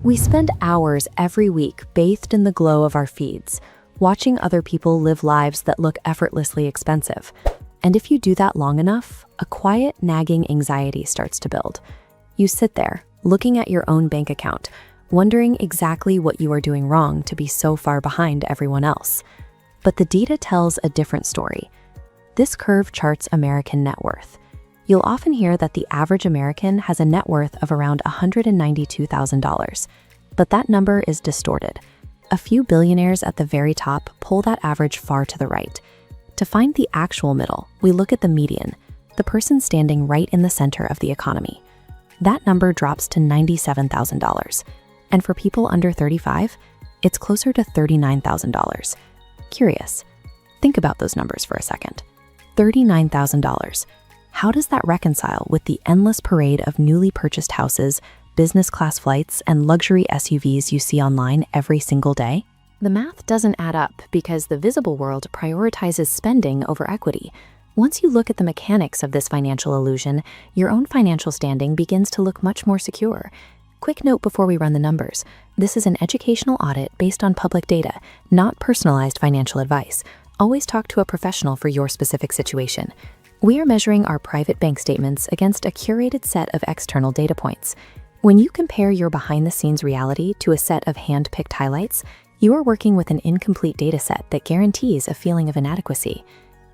We spend hours every week bathed in the glow of our feeds, watching other people live lives that look effortlessly expensive. And if you do that long enough, a quiet, nagging anxiety starts to build. You sit there, looking at your own bank account, wondering exactly what you are doing wrong to be so far behind everyone else. But the data tells a different story. This curve charts American net worth. You'll often hear that the average American has a net worth of around $192,000. But that number is distorted. A few billionaires at the very top pull that average far to the right. To find the actual middle, we look at the median, the person standing right in the center of the economy. That number drops to $97,000. And for people under 35, it's closer to $39,000. Curious. Think about those numbers for a second. $39,000. How does that reconcile with the endless parade of newly purchased houses, business class flights, and luxury SUVs you see online every single day? The math doesn't add up because the visible world prioritizes spending over equity. Once you look at the mechanics of this financial illusion, your own financial standing begins to look much more secure. Quick note before we run the numbers. This is an educational audit based on public data, not personalized financial advice. Always talk to a professional for your specific situation. We are measuring our private bank statements against a curated set of external data points. When you compare your behind-the-scenes reality to a set of hand-picked highlights, you are working with an incomplete data set that guarantees a feeling of inadequacy.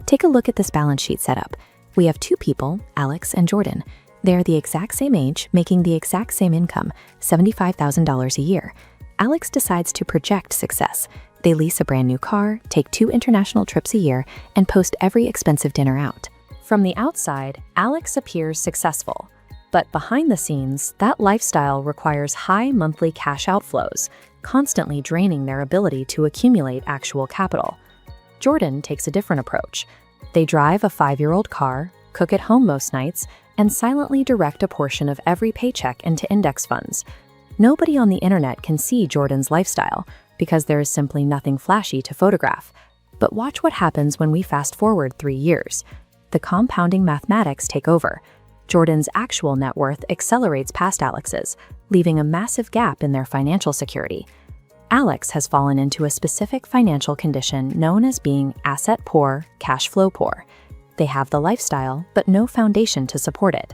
Take a look at this balance sheet setup. We have two people, Alex and Jordan. They are the exact same age, making the exact same income, $75,000 a year. Alex decides to project success. They lease a brand new car, take 2 international trips a year, and post every expensive dinner out. From the outside, Alex appears successful. But behind the scenes, that lifestyle requires high monthly cash outflows, constantly draining their ability to accumulate actual capital. Jordan takes a different approach. They drive a 5-year-old car, cook at home most nights, and silently direct a portion of every paycheck into index funds. Nobody on the internet can see Jordan's lifestyle because there is simply nothing flashy to photograph. But watch what happens when we fast forward 3 years. The compounding mathematics take over. Jordan's actual net worth accelerates past Alex's, leaving a massive gap in their financial security. Alex has fallen into a specific financial condition known as being asset poor, cash flow poor. They have the lifestyle, but no foundation to support it.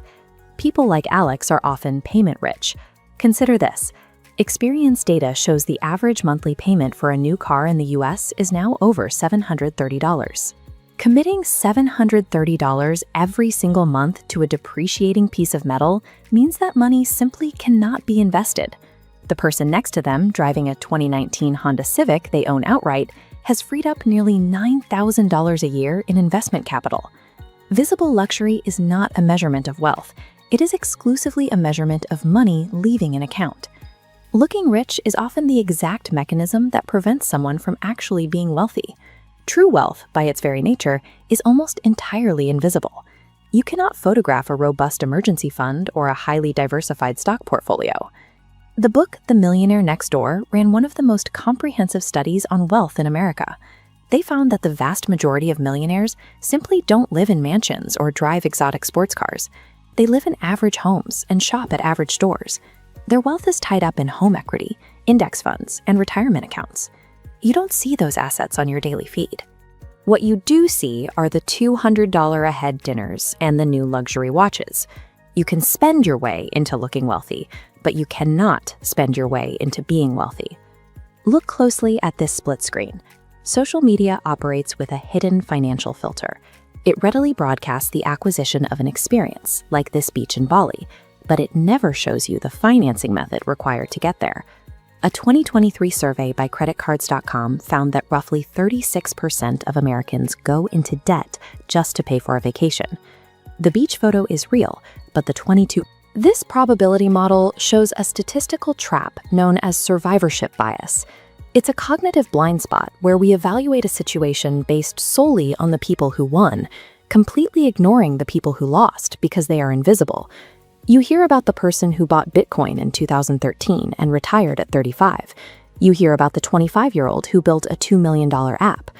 People like Alex are often payment rich. Consider this. Experience data shows the average monthly payment for a new car in the US is now over $730. Committing $730 every single month to a depreciating piece of metal means that money simply cannot be invested. The person next to them, driving a 2019 Honda Civic they own outright, has freed up nearly $9,000 a year in investment capital. Visible luxury is not a measurement of wealth. It is exclusively a measurement of money leaving an account. Looking rich is often the exact mechanism that prevents someone from actually being wealthy. True wealth, by its very nature, is almost entirely invisible. You cannot photograph a robust emergency fund or a highly diversified stock portfolio. The book The Millionaire Next Door ran one of the most comprehensive studies on wealth in America. They found that the vast majority of millionaires simply don't live in mansions or drive exotic sports cars. They live in average homes and shop at average stores. Their wealth is tied up in home equity, index funds, and retirement accounts. You don't see those assets on your daily feed. What you do see are the $200 a head dinners and the new luxury watches. You can spend your way into looking wealthy, but you cannot spend your way into being wealthy. Look closely at this split screen. Social media operates with a hidden financial filter. It readily broadcasts the acquisition of an experience, like this beach in Bali, but it never shows you the financing method required to get there. A 2023 survey by creditcards.com found that roughly 36% of Americans go into debt just to pay for a vacation. The beach photo is real, but This probability model shows a statistical trap known as survivorship bias. It's a cognitive blind spot where we evaluate a situation based solely on the people who won, completely ignoring the people who lost because they are invisible. You hear about the person who bought Bitcoin in 2013 and retired at 35. You hear about the 25-year-old who built a $2 million app.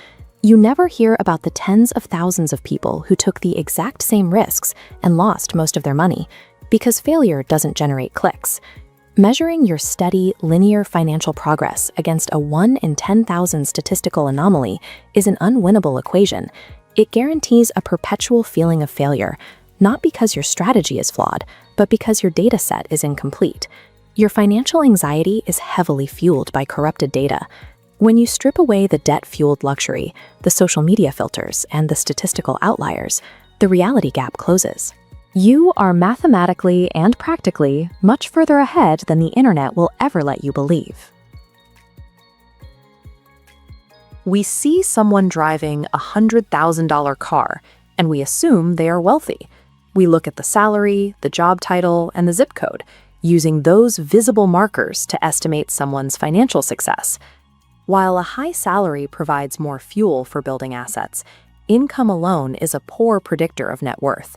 You never hear about the tens of thousands of people who took the exact same risks and lost most of their money, because failure doesn't generate clicks. Measuring your steady, linear financial progress against a 1 in 10,000 statistical anomaly is an unwinnable equation. It guarantees a perpetual feeling of failure, not because your strategy is flawed, but because your data set is incomplete. Your financial anxiety is heavily fueled by corrupted data. When you strip away the debt-fueled luxury, the social media filters, and the statistical outliers, the reality gap closes. You are mathematically and practically much further ahead than the internet will ever let you believe. We see someone driving a $100,000 car, and we assume they are wealthy. We look at the salary, the job title, and the zip code, using those visible markers to estimate someone's financial success. While a high salary provides more fuel for building assets, income alone is a poor predictor of net worth.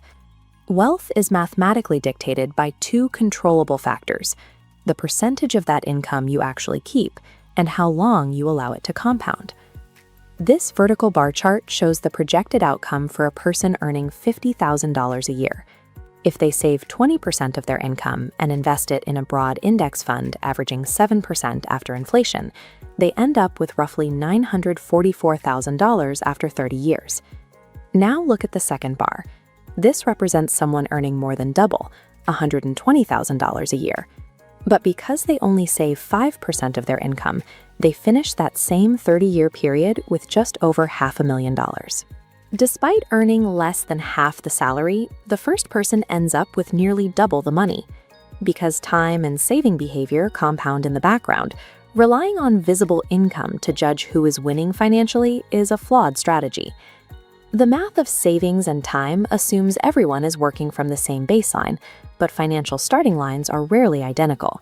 Wealth is mathematically dictated by two controllable factors: the percentage of that income you actually keep and how long you allow it to compound. This vertical bar chart shows the projected outcome for a person earning $50,000 a year. If they save 20% of their income and invest it in a broad index fund averaging 7% after inflation, they end up with roughly $944,000 after 30 years. Now look at the second bar. This represents someone earning more than double, $120,000 a year. But because they only save 5% of their income, they finish that same 30-year period with just over $500,000. Despite earning less than half the salary, the first person ends up with nearly double the money. Because time and saving behavior compound in the background, relying on visible income to judge who is winning financially is a flawed strategy. The math of savings and time assumes everyone is working from the same baseline, but financial starting lines are rarely identical.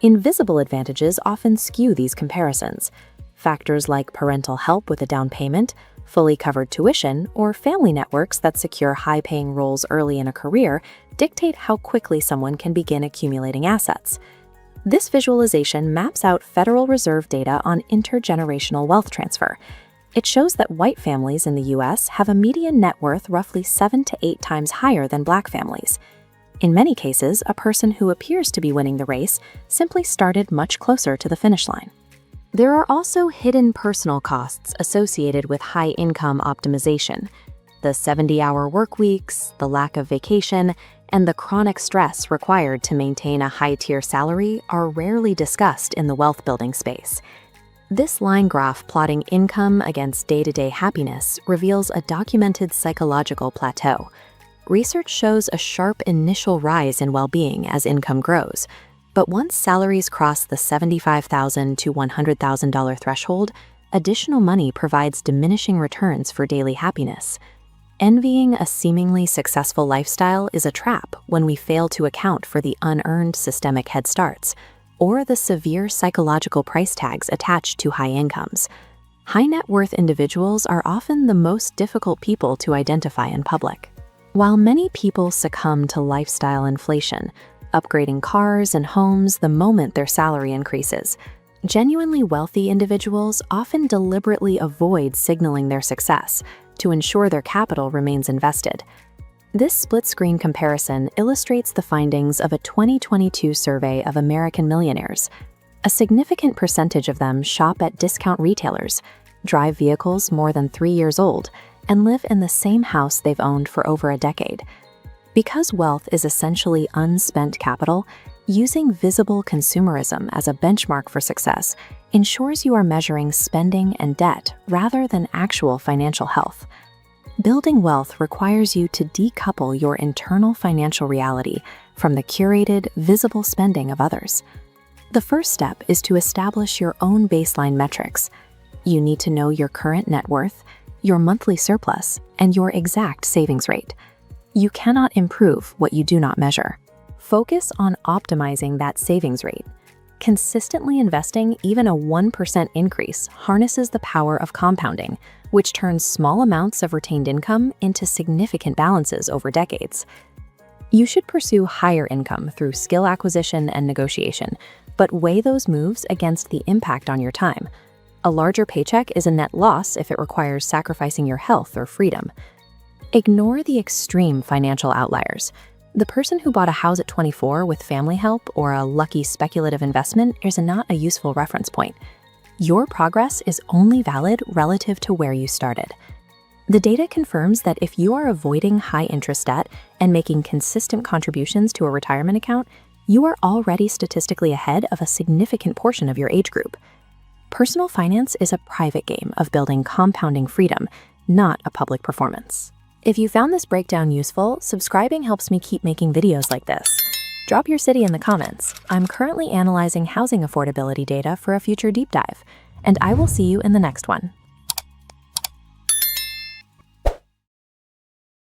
Invisible advantages often skew these comparisons. Factors like parental help with a down payment, fully covered tuition, or family networks that secure high-paying roles early in a career dictate how quickly someone can begin accumulating assets. This visualization maps out Federal Reserve data on intergenerational wealth transfer. It shows that white families in the U.S. have a median net worth roughly 7 to 8 times higher than black families. In many cases, a person who appears to be winning the race simply started much closer to the finish line. There are also hidden personal costs associated with high-income optimization. The 70-hour work weeks, the lack of vacation, and the chronic stress required to maintain a high-tier salary are rarely discussed in the wealth-building space. This line graph plotting income against day-to-day happiness reveals a documented psychological plateau. Research shows a sharp initial rise in well-being as income grows, but once salaries cross the $75,000 to $100,000 threshold, additional money provides diminishing returns for daily happiness. Envying a seemingly successful lifestyle is a trap when we fail to account for the unearned systemic head starts, or the severe psychological price tags attached to high incomes. High net worth individuals are often the most difficult people to identify in public. While many people succumb to lifestyle inflation, upgrading cars and homes the moment their salary increases, genuinely wealthy individuals often deliberately avoid signaling their success to ensure their capital remains invested. This split-screen comparison illustrates the findings of a 2022 survey of American millionaires. A significant percentage of them shop at discount retailers, drive vehicles more than 3 years old, and live in the same house they've owned for over a decade. Because wealth is essentially unspent capital, using visible consumerism as a benchmark for success ensures you are measuring spending and debt rather than actual financial health. Building wealth requires you to decouple your internal financial reality from the curated, visible spending of others. The first step is to establish your own baseline metrics. You need to know your current net worth, your monthly surplus, and your exact savings rate. You cannot improve what you do not measure. Focus on optimizing that savings rate. Consistently investing even a 1% increase harnesses the power of compounding, which turns small amounts of retained income into significant balances over decades. You should pursue higher income through skill acquisition and negotiation, but weigh those moves against the impact on your time. A larger paycheck is a net loss if it requires sacrificing your health or freedom. Ignore the extreme financial outliers. The person who bought a house at 24 with family help or a lucky speculative investment is not a useful reference point. Your progress is only valid relative to where you started. The data confirms that if you are avoiding high-interest debt and making consistent contributions to a retirement account, you are already statistically ahead of a significant portion of your age group. Personal finance is a private game of building compounding freedom, not a public performance. If you found this breakdown useful, subscribing helps me keep making videos like this. Drop your city in the comments. I'm currently analyzing housing affordability data for a future deep dive, and I will see you in the next one.